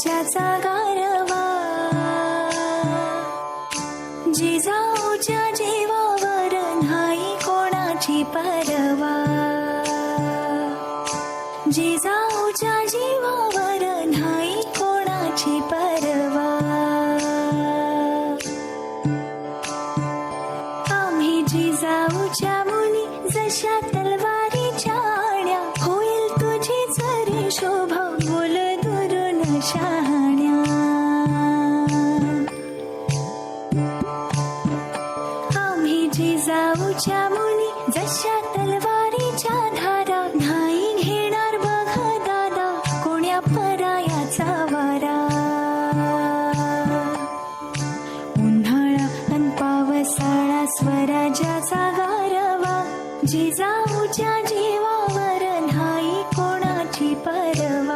स्वराज्याचा गारवा, जिजाऊच्या जीवावर नाही कोणाची परवा, जिजाऊच्या जीवावर नाही कोणाची परवा. आम्ही जिजाऊच्या मुली जशा तलवारीच्या आण्या, होईल तुझी जरी शोभा बोल दुरून शहाण्या. आम्ही जिजाऊच्या मुली जशा तलवारीच्या धारा, नाही घेणार बघ दादा कोण्या परायाचा वारा. उन्हाळा अन पावसाळा स्वराज्याचा गारवा, जिजाऊच्या जीवावर नाही कोणाची परवा.